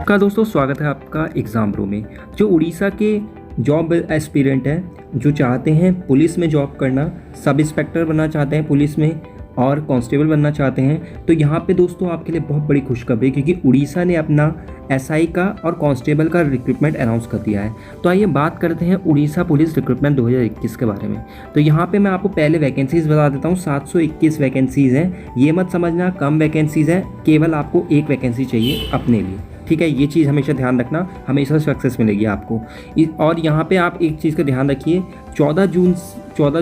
आपका दोस्तों स्वागत है आपका एग्ज़ाम प्रो में। जो उड़ीसा के जॉब एस्पिरेंट हैं, जो चाहते हैं पुलिस में जॉब करना, सब इंस्पेक्टर बनना चाहते हैं पुलिस में और कांस्टेबल बनना चाहते हैं, तो यहाँ पे दोस्तों आपके लिए बहुत बड़ी खुशखबरी, क्योंकि उड़ीसा ने अपना एसआई का और कांस्टेबल का रिक्रूटमेंट अनाउंस कर दिया है। तो आइए बात करते हैं उड़ीसा पुलिस रिक्रूटमेंट 2021 के बारे में। तो यहाँ पे मैं आपको पहले वैकेंसीज़ बता देता हूँ। 721 वैकेंसीज़ हैं। ये मत समझना कम वैकेंसीज़ हैं, केवल आपको एक वैकेंसी चाहिए अपने लिए, ठीक है। ये चीज़ हमेशा ध्यान रखना, हमेशा सक्सेस मिलेगी आपको। और यहाँ पे आप एक चीज़ का ध्यान रखिए, 14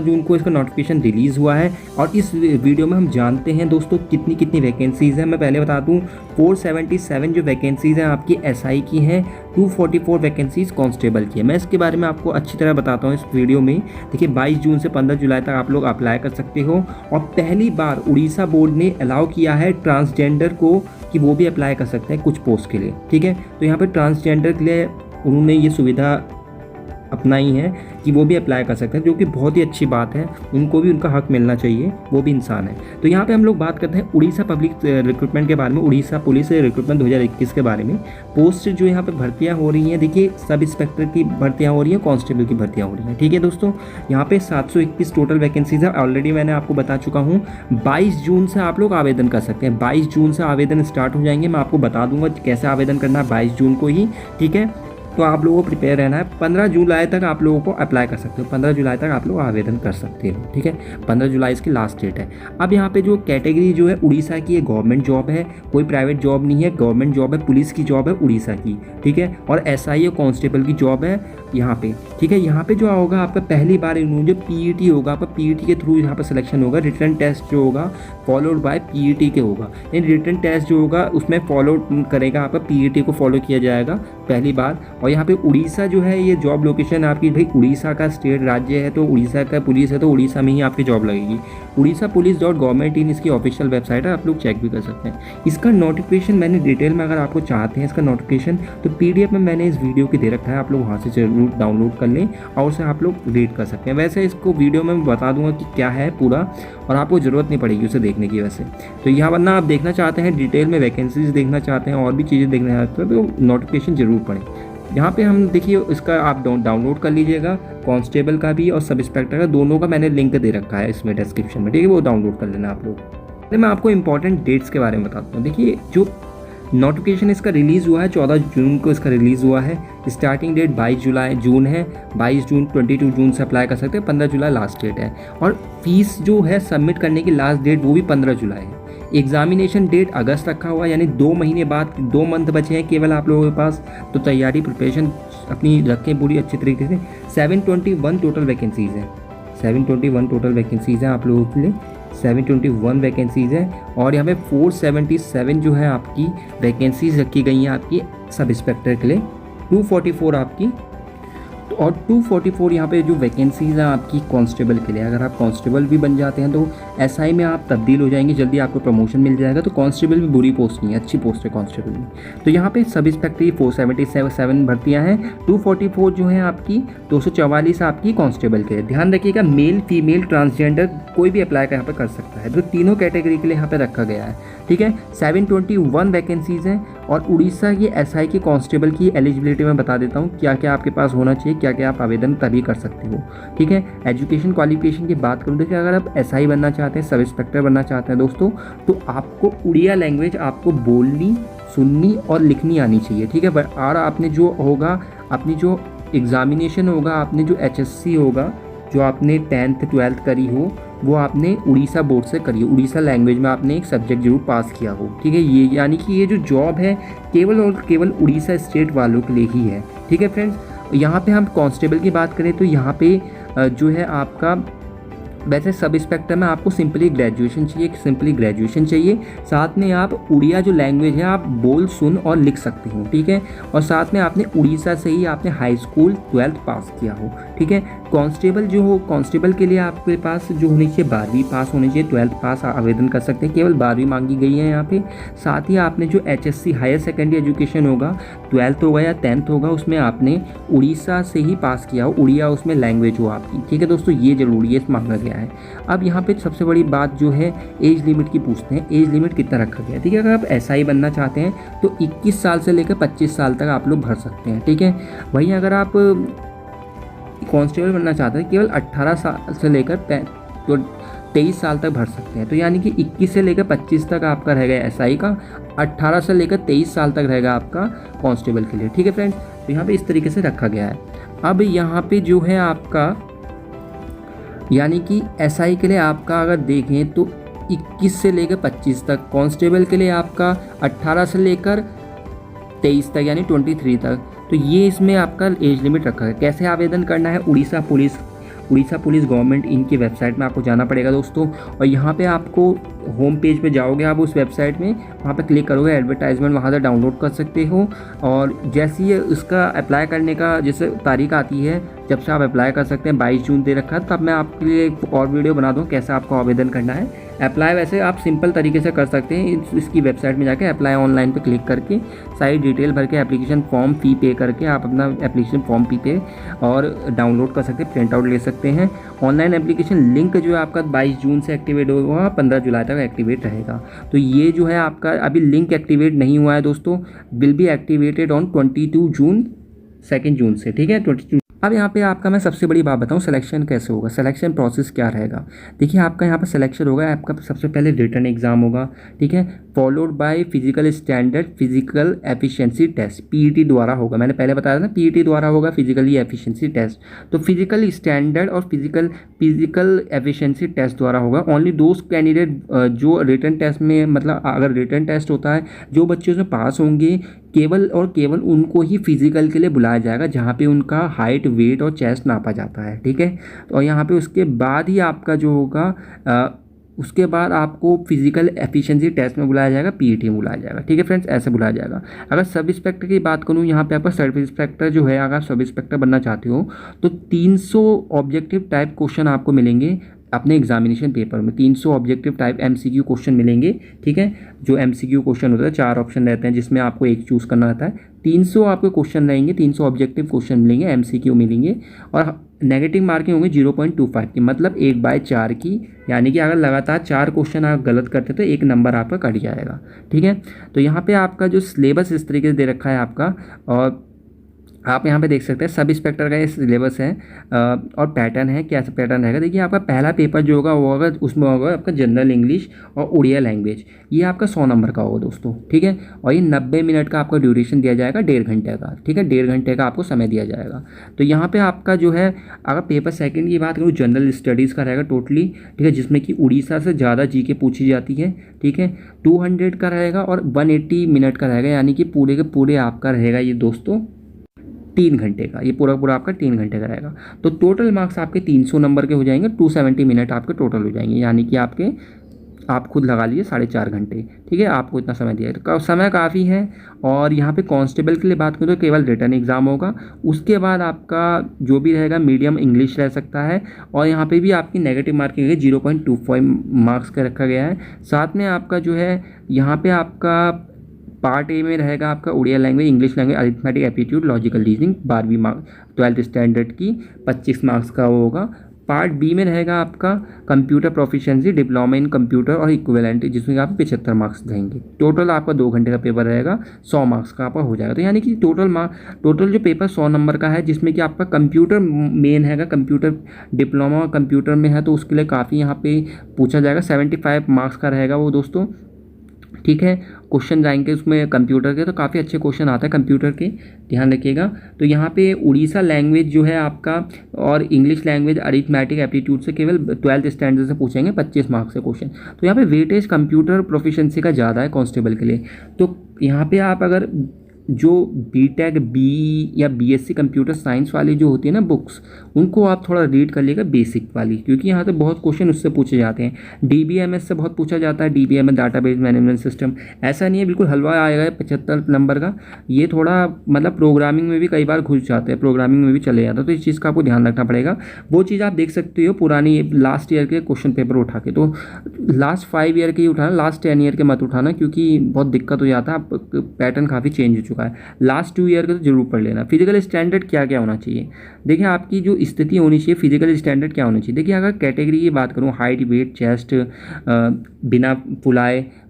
जून को इसका नोटिफिकेशन रिलीज़ हुआ है। और इस वीडियो में हम जानते हैं दोस्तों कितनी वैकेंसीज़ हैं। मैं पहले बता दूँ, 477 जो वैकेंसीज़ हैं आपकी एसआई की हैं, 244 वैकेंसीज़ कांस्टेबल की है। मैं इसके बारे में आपको अच्छी तरह बताता हूँ इस वीडियो में। देखिए 22 जून से 15 जुलाई तक आप लोग अप्लाई कर सकते हो। और पहली बार उड़ीसा बोर्ड ने अलाउ किया है ट्रांसजेंडर को कि वो भी अप्लाई कर सकते हैं कुछ पोस्ट के लिए, ठीक है। तो यहाँ पर ट्रांसजेंडर के लिए उन्होंने ये सुविधा अपनाई है कि वो भी अप्लाई कर सकते हैं, जो कि बहुत ही अच्छी बात है। उनको भी उनका हक मिलना चाहिए, वो भी इंसान है। तो यहाँ पे हम लोग बात करते हैं उड़ीसा पब्लिक रिक्रूटमेंट के बारे में, उड़ीसा पुलिस रिक्रूटमेंट 2021 के बारे में। पोस्ट जो यहाँ पे भर्तियाँ हो रही हैं, देखिए सब इंस्पेक्टर की भर्तियाँ हो रही हैं, कांस्टेबल की भर्तियाँ हो रही हैं, ठीक है दोस्तों। यहाँ पे 721 टोटल वैकेंसीज है, ऑलरेडी मैंने आपको बता चुका हूँ। 22 जून से आप लोग आवेदन कर सकते हैं। 22 जून से आवेदन स्टार्ट हो जाएंगे। मैं आपको बता दूंगा कैसे आवेदन करना है 22 जून को ही, ठीक है। तो आप लोगों को प्रिपेयर रहना है। 15 जुलाई तक आप लोगों को अप्लाई कर सकते हो, 15 जुलाई तक आप लोग आवेदन कर सकते हो, ठीक है। 15 जुलाई इसकी लास्ट डेट है। अब यहाँ पे जो कैटेगरी जो है उड़ीसा की, ये गवर्नमेंट जॉब है, कोई प्राइवेट जॉब नहीं है, गवर्नमेंट जॉब है, पुलिस की जॉब है उड़ीसा की, ठीक है। और एसआई और कांस्टेबल की जॉब है यहाँ पे, ठीक है। यहाँ पे जो होगा आपका पहली बार जो पीईटी होगा, आपका पीईटी के थ्रू यहाँ पर सिलेक्शन होगा। रिटर्न टेस्ट जो होगा फॉलोड बाय पीईटी के होगा। यानी रिटर्न टेस्ट जो होगा उसमें फॉलो करेगा, आपका पीईटी को फॉलो किया जाएगा पहली बार। और यहाँ पे उड़ीसा जो है ये जॉब लोकेशन आपकी, भाई उड़ीसा का स्टेट राज्य है तो उड़ीसा का पुलिस है तो उड़ीसा में ही आपकी जॉब लगेगी। उड़ीसा पुलिस.gov इसकी ऑफिशियल वेबसाइट है, आप लोग चेक भी कर सकते हैं। इसका नोटिफिकेशन मैंने डिटेल में, अगर आपको चाहते हैं इसका नोटिफिकेशन, तो पीडीएफ में मैंने इस वीडियो की दे रखा है, आप लोग वहाँ से जरूर डाउनलोड कर लें और उसे आप लोग रीड कर सकते हैं। वैसे इसको वीडियो में बता दूंगा कि क्या है पूरा, और आपको ज़रूरत नहीं पड़ेगी उसे देखने की वैसे। तो यहाँ वरना आप देखना चाहते हैं डिटेल में वैकेंसीज देखना चाहते हैं और भी चीज़ें देखना चाहते हैं तो नोटिफिकेशन जरूर पढ़ें। यहाँ पे हम देखिए इसका आप डाउनलोड कर लीजिएगा, कांस्टेबल का भी और सब इंस्पेक्टर का, दोनों का मैंने लिंक दे रखा है इसमें डिस्क्रिप्शन में, ठीक है। वो डाउनलोड कर लेना आप लोग। मैं आपको इंपॉर्टेंट डेट्स के बारे में बताता हूँ। देखिए जो नोटिफिकेशन इसका रिलीज़ हुआ है 14 जून को इसका रिलीज़ हुआ है। स्टार्टिंग डेट 22 जून है। 22 जून 22 जून से अप्लाई कर सकते हैं। 15 जुलाई लास्ट डेट है। और फीस जो है सबमिट करने की लास्ट डेट वो भी 15 जुलाई है। एग्जामिनेशन डेट अगस्त रखा हुआ है, यानी 2 महीने बाद, 2 मंथ बचे हैं केवल आप लोगों के पास। तो तैयारी प्रिपरेशन अपनी रखें पूरी अच्छी तरीके से। 721 टोटल वैकेंसीज़ हैं। 721 टोटल वैकेंसीज़ हैं आप लोगों के लिए, 721 वैकेंसीज़ हैं। और यहाँ पे 477 जो है आपकी वैकेंसीज़ रखी गई हैं आपकी सब इंस्पेक्टर के लिए, 244 आपकी, और 244 यहाँ पे जो वैकेंसीज़ हैं आपकी कांस्टेबल के लिए। अगर आप कांस्टेबल भी बन जाते हैं तो एसआई में आप तब्दील हो जाएंगे, जल्दी आपको प्रमोशन मिल जाएगा। तो कांस्टेबल भी बुरी पोस्ट नहीं है, अच्छी पोस्ट है कांस्टेबल में। तो यहाँ पे सब इंस्पेक्टर 477 भर्तियाँ हैं, 244 जो हैं आपकी, 244 आपकी कांस्टेबल के लिए। ध्यान रखिएगा मेल फीमेल ट्रांसजेंडर कोई भी अप्लाई यहाँ पर कर सकता है, तो तीनों कैटेगरी के लिए यहाँ पर रखा गया है, ठीक है। 721 वैकेंसीज़ हैं। और उड़ीसा की एसआई की कांस्टेबल की एलिजिबिलिटी में बता देता हूँ क्या क्या आपके पास होना चाहिए, क्या क्या आप आवेदन तभी कर सकते हो, ठीक है। एजुकेशन क्वालिफिकेशन की बात करूँ, देखिए अगर आप एसआई बनना चाहते हैं, सब इंस्पेक्टर बनना चाहते हैं दोस्तों, तो आपको उड़िया लैंग्वेज आपको बोलनी, सुननी और लिखनी आनी चाहिए, ठीक है। और आपने जो होगा, अपनी जो एग्ज़ामिनेशन होगा, आपने जो एचएससी होगा, जो आपने 10th 12th करी हो, वो आपने उड़ीसा बोर्ड से करी हो, उड़ीसा लैंग्वेज में आपने एक सब्जेक्ट जरूर पास किया हो, ठीक है। ये यानी कि ये जो जॉब है केवल और केवल उड़ीसा स्टेट वालों के लिए ही है, ठीक है फ्रेंड्स। यहाँ पे हम कांस्टेबल की बात करें तो यहाँ पे जो है आपका, वैसे सब इंस्पेक्टर में आपको सिंपली ग्रेजुएशन चाहिए, साथ में आप उड़िया जो लैंग्वेज है आप बोल, सुन और लिख सकते हो, ठीक है। और साथ में आपने उड़ीसा से ही आपने हाई स्कूल 12th पास किया हो, ठीक है। कांस्टेबल जो हो, कांस्टेबल के लिए आपके पास जो होनी चाहिए 12वीं पास होनी चाहिए, 12th पास आवेदन कर सकते हैं, केवल 12वीं मांगी गई है यहाँ पे। साथ ही आपने जो HSC हायर सेकेंडरी एजुकेशन होगा, 12th होगा या 10th होगा, उसमें आपने उड़ीसा से ही पास किया हो, उड़िया उसमें लैंग्वेज हो आपकी, ठीक है दोस्तों, ये जरूरी है, मांगा गया है। अब यहाँ पे सबसे बड़ी बात जो है एज लिमिट की पूछते हैं, एज लिमिट कितना रखा गया है, ठीक है। अगर आप SI बनना चाहते हैं तो 21 साल से लेकर 25 साल तक आप लोग भर सकते हैं, ठीक है। वहीं अगर आप कांस्टेबल बनना चाहते हैं केवल 18 साल से लेकर 23 साल तक भर सकते हैं। तो यानी कि 21 से लेकर 25 तक आपका रहेगा SI का, 18 से लेकर 23 साल तक रहेगा आपका कांस्टेबल के लिए, ठीक है फ्रेंड्स। तो यहाँ पे इस तरीके से रखा गया है। अब यहाँ पे जो है आपका यानी कि SI के लिए आपका अगर देखें तो 21 से लेकर 25 तक, कांस्टेबल के लिए आपका 18 से लेकर 23 तक यानी 23 तक। तो ये इसमें आपका एज लिमिट रखा है। कैसे आवेदन करना है, उड़ीसा पुलिस गवर्नमेंट इनकी वेबसाइट में आपको जाना पड़ेगा दोस्तों। और यहाँ पे आपको होम पेज पे जाओगे आप उस वेबसाइट में, वहाँ पे क्लिक करोगे एडवर्टाइजमेंट, वहाँ से डाउनलोड कर सकते हो। और जैसे ही उसका अप्लाई करने का जैसे तारीख आती है जब से आप अप्लाई कर सकते हैं, 22 जून दे रखा है, तब मैं आपके लिए एक और वीडियो बना दूँ कैसे आपको आवेदन करना है। अप्लाई वैसे आप सिंपल तरीके से कर सकते हैं, इसकी वेबसाइट में जाके अप्लाई ऑनलाइन पे क्लिक करके सारी डिटेल भर के एप्लीकेशन फॉर्म फ़ी पे करके आप अपना एप्लीकेशन फॉर्म फ़ी पे और डाउनलोड कर सकते हैं, प्रिंट आउट ले सकते हैं। ऑनलाइन एप्लीकेशन लिंक जो है आपका 22 जून से एक्टिवेट होगा, 15 जुलाई तक एक्टिवेट रहेगा। तो ये जो है आपका अभी लिंक एक्टिवेट नहीं हुआ है दोस्तों, विल बी एक्टिवेटेड ऑन 22 जून 2 जून से, ठीक है 22। अब यहाँ पे आपका मैं सबसे बड़ी बात बताऊँ, सिलेक्शन कैसे होगा, सिलेक्शन प्रोसेस क्या रहेगा। देखिए आपका यहाँ पर सिलेक्शन होगा, आपका सबसे पहले रिटन एग्जाम होगा, ठीक है, followed by physical standard physical efficiency test, PET द्वारा होगा। मैंने पहले बताया था ना, PET द्वारा होगा फिजिकली एफिशिएंसी टेस्ट। तो फिजिकल स्टैंडर्ड और फिजिकल एफिशिएंसी टेस्ट द्वारा होगा। ओनली दोज कैंडिडेट जो रिटन टेस्ट में, मतलब अगर रिटन टेस्ट होता है, जो बच्चे उसमें पास होंगे केवल और केवल उनको ही फिजिकल के लिए बुलाया जाएगा, जहाँ पे उनका हाइट वेट और चेस्ट नापा जाता है, ठीक है। और यहाँ पे उसके बाद ही आपका जो होगा उसके बाद आपको फिजिकल एफिशिएंसी टेस्ट में बुलाया जाएगा, PET में बुलाया जाएगा, ठीक है फ्रेंड्स, ऐसे बुलाया जाएगा। अगर सब इंस्पेक्टर की बात करूँ, यहाँ पे आपका सब इंस्पेक्टर जो है, अगर आप सब इंस्पेक्टर बनना चाहते हो तो 300 ऑब्जेक्टिव टाइप क्वेश्चन आपको मिलेंगे अपने एग्जामिनेशन पेपर में। 300 ऑब्जेक्टिव टाइप MCQ क्वेश्चन मिलेंगे, ठीक है। जो MCQ क्वेश्चन होता है 4 ऑप्शन रहते हैं जिसमें आपको एक चूज़ करना रहता है। 300 आपके क्वेश्चन रहेंगे, 300 ऑब्जेक्टिव क्वेश्चन मिलेंगे, MCQ मिलेंगे। और नेगेटिव मार्किंग होंगे 0.25 की, मतलब 1/4 की, यानी कि अगर लगातार 4 क्वेश्चन आप गलत करते तो 1 नंबर आपका कट जाएगा, ठीक है। तो यहाँ पे आपका जो सिलेबस इस तरीके से दे रखा है आपका, और आप यहाँ पे देख सकते हैं सब इंस्पेक्टर का ये सिलेबस है और पैटर्न है, क्या पैटर्न रहेगा। देखिए आपका पहला पेपर जो होगा वो होगा, उसमें होगा आपका जनरल इंग्लिश और उड़िया लैंग्वेज, ये आपका 100 नंबर का होगा दोस्तों, ठीक है। और ये 90 मिनट का आपका ड्यूरेशन दिया जाएगा, 1.5 घंटे का, ठीक है, 1.5 घंटे का आपको समय दिया जाएगा। तो यहाँ पर आपका जो है, अगर पेपर सेकेंड की बात करूँ, जनरल स्टडीज़ का रहेगा टोटली, ठीक है, जिसमें कि उड़ीसा से ज़्यादा GK पूछी जाती है, ठीक है। 200 का रहेगा और 180 मिनट का रहेगा, यानी कि पूरे के पूरे आपका रहेगा ये दोस्तों 3 घंटे का, ये पूरा आपका 3 घंटे का रहेगा। तो टोटल मार्क्स आपके 300 नंबर के हो जाएंगे, 270 मिनट आपके टोटल हो जाएंगे, यानी कि आप खुद लगा लीजिए 4.5 घंटे, ठीक है, आपको इतना समय दिया है, तो समय काफ़ी है। और यहाँ पे कांस्टेबल के लिए बात करूँ तो केवल रिटन एग्ज़ाम होगा, उसके बाद आपका जो भी रहेगा मीडियम इंग्लिश रह सकता है, और यहाँ पे भी आपकी नेगेटिव मार्किंग है, 0.25 मार्क्स का रखा गया है। साथ में आपका जो है यहाँ पे आपका पार्ट A में रहेगा आपका Odia language, English language, arithmetic aptitude, logical reasoning, 12वीं मार्क 12th स्टैंडर्ड की 25 मार्क्स का होगा। पार्ट B में रहेगा आपका computer proficiency, diploma in computer और इक्विवेलेंट, जिसमें आप 75 मार्क्स देंगे। टोटल आपका 2 घंटे का पेपर रहेगा, 100 मार्क्स का आपका हो जाएगा। तो यानी कि टोटल जो पेपर 100 नंबर का है, जिसमें कि आपका कंप्यूटर मेन हैगा, कंप्यूटर डिप्लोमा कंप्यूटर में है, तो उसके लिए काफ़ी यहाँ पे पूछा जाएगा, 75 मार्क्स का रहेगा वो दोस्तों, ठीक है। क्वेश्चन जाएंगे उसमें कंप्यूटर के, तो काफ़ी अच्छे क्वेश्चन आते हैं कंप्यूटर के, ध्यान रखिएगा। तो यहाँ पे उड़ीसा लैंग्वेज जो है आपका और इंग्लिश लैंग्वेज अरिथमेटिक एप्टीट्यूड से केवल 12th स्टैंडर्ड से पूछेंगे 25 मार्क्स से क्वेश्चन। तो यहाँ पे वेटेज कंप्यूटर प्रोफिशिएंसी का ज़्यादा है कांस्टेबल के लिए। तो यहाँ पे आप अगर जो बीटेक बी या बीएससी कंप्यूटर साइंस वाली जो होती है ना बुक्स, उनको आप थोड़ा रीड कर लीजिएगा बेसिक वाली, क्योंकि यहाँ तो बहुत क्वेश्चन उससे पूछे जाते हैं। डीबीएमएस से बहुत पूछा जाता है, डीबीएमएस डाटाबेस मैनेजमेंट सिस्टम। ऐसा नहीं है बिल्कुल हलवा आएगा 75 नंबर का, ये थोड़ा मतलब प्रोग्रामिंग में भी कई बार घुस जाते हैं, प्रोग्रामिंग में भी चले जाता है, तो इस चीज़ का आपको ध्यान रखना पड़ेगा। वो चीज़ आप देख सकते हो पुरानी लास्ट ईयर के क्वेश्चन पेपर उठा के, तो लास्ट 5 ईयर के ही उठाना, लास्ट 10 ईयर के मत उठाना, क्योंकि बहुत दिक्कत हो जाता है, आप पैटर्न काफ़ी चेंज हो चुका है। लास्ट 2 ईयर का तो जरूर पढ़ लेना। फिजिकल स्टैंडर्ड क्या क्या होना चाहिए, देखिए आपकी जो स्थिति होनी चाहिए, फिजिकल स्टैंडर्ड क्या होना चाहिए। देखिए अगर कैटेगरी की बात करूँ, हाइट, वेट, चेस्ट, बिना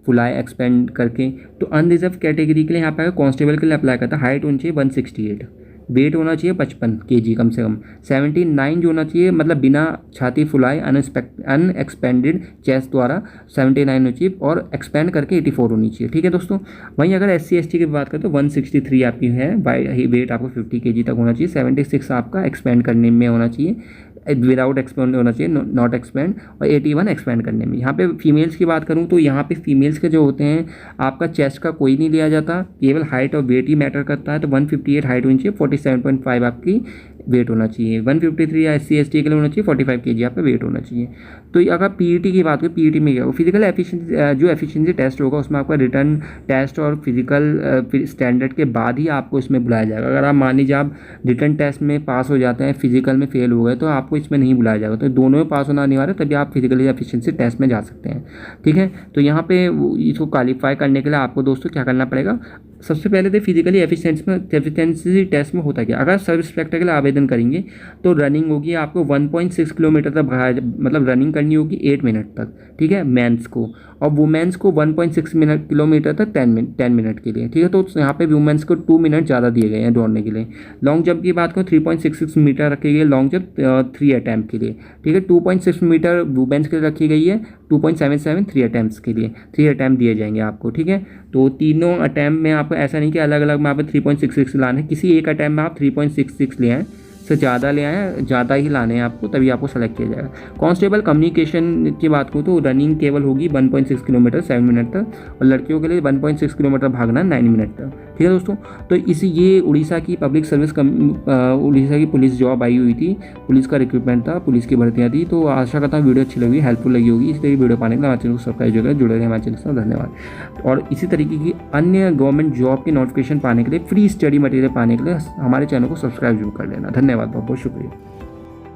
फुलाए एक्सपेंड करके, तो अनरिजर्व कैटेगरी के लिए यहाँ पे कांस्टेबल के लिए अप्लाई करता है। हाइट होनी चाहिए 168, वेट होना चाहिए 55 kg कम से कम, 79 जो होना चाहिए, मतलब बिना छाती फुलाए अनएक्सपेंडेड चेस्ट द्वारा 79 होनी चाहिए, और एक्सपेंड करके 84 होनी चाहिए। ठीक है दोस्तों। वहीं अगर SC/ST की बात करें तो 163 आपकी है, वेट आपको 50 kg तक होना चाहिए, 76 आपका एक्सपेंड करने में होना चाहिए, विदाउट एक्सपेंड होना चाहिए, नॉट एक्सपेंड, और 81 एक्सपेंड करने में। यहाँ पे फीमेल्स की बात करूँ तो यहाँ पे फीमेल्स के जो होते हैं, आपका चेस्ट का कोई नहीं लिया जाता, केवल हाइट और वेट ही मैटर करता है। तो 158 हाइट होनी चाहिए, 47.5 आपकी वेट होना चाहिए। 153 या SC/ST के लिए होना चाहिए, 45 kg आपका वेट होना चाहिए। तो अगर PET की बात करें, PET में क्या होगा, फिजिकल एफिशिएंसी, जो एफिशिएंसी टेस्ट होगा उसमें आपका रिटर्न टेस्ट और फिजिकल स्टैंडर्ड के बाद ही आपको इसमें बुलाया जाएगा। अगर आप मान लीजिए आप रिटर्न टेस्ट में पास हो जाते हैं, फिजिकल में फेल हो गए, तो आपको इसमें नहीं बुलाया जाएगा। तो दोनों में पास होना अनिवार्य है, तभी आप फिजिकल एफिशिएंसी टेस्ट में जा सकते हैं। ठीक है। तो यहाँ पे इसको क्वालिफाई करने के लिए आपको दोस्तों क्या करना पड़ेगा, सबसे पहले तो फिजिकली एफिशिएंसी टेस्ट में होता क्या, अगर सब इंस्पेक्टर के लिए आवेदन करेंगे तो रनिंग होगी आपको 1.6 किलोमीटर तक मतलब रनिंग करनी होगी 8 मिनट तक। ठीक है, मेंस को, और वुमेन्स को 1.6 किलोमीटर तक 10 मिनट के लिए। ठीक है। तो यहाँ पे वुमेन्स को 2 मिनट ज़्यादा दिए गए हैं दौड़ने के लिए। लॉन्ग जंप की बात करूँ 3.66 मीटर रखी गई है लॉन्ग जंप 3 अटैम्प्ट के लिए। ठीक है। 2.6 मीटर वुमेन्स के लिए रखी गई है, 2.77 3 अटैम्प्ट्स के लिए, 3 अटैम्प्ट दिए जाएंगे आपको। ठीक है। तो तीनों अटैम्प्ट में आपको ऐसा नहीं कि अलग अलग में आप 3.66 लाने, किसी एक अटैम्प्ट में आप 3.66 ले आएँ, से ज़्यादा ले आए, ज़्यादा ही लाने हैं आपको, तभी आपको सेलेक्ट किया जाएगा। कांस्टेबल कम्युनिकेशन की बात करूँ तो रनिंग केवल होगी 1.6 किलोमीटर 7 मिनट तक, और लड़कियों के लिए 1.6 किलोमीटर भागना 9 मिनट तक। ठीक है दोस्तों। तो ये उड़ीसा की पब्लिक सर्विस उड़ीसा की पुलिस जॉब आई हुई थी, पुलिस का रिक्रूटमेंट था, पुलिस की भर्तियाँ थी। तो आशा करता हूँ वीडियो अच्छी लगी, हेल्पफुल लगी होगी। इस तरह की वीडियो पाने के लिए हमारे चैनल को सब्सक्राइब जगह जुड़े रहे हमारे चैनल से। धन्यवाद। और इसी तरीके की अन्य गवर्नमेंट जॉब की नोटिफिकेशन पाने के लिए, फ्री स्टडी मटेरियल पाने के लिए हमारे चैनल को सब्सक्राइब जरूर कर लेना। धन्यवाद, बहुत बहुत शुक्रिया।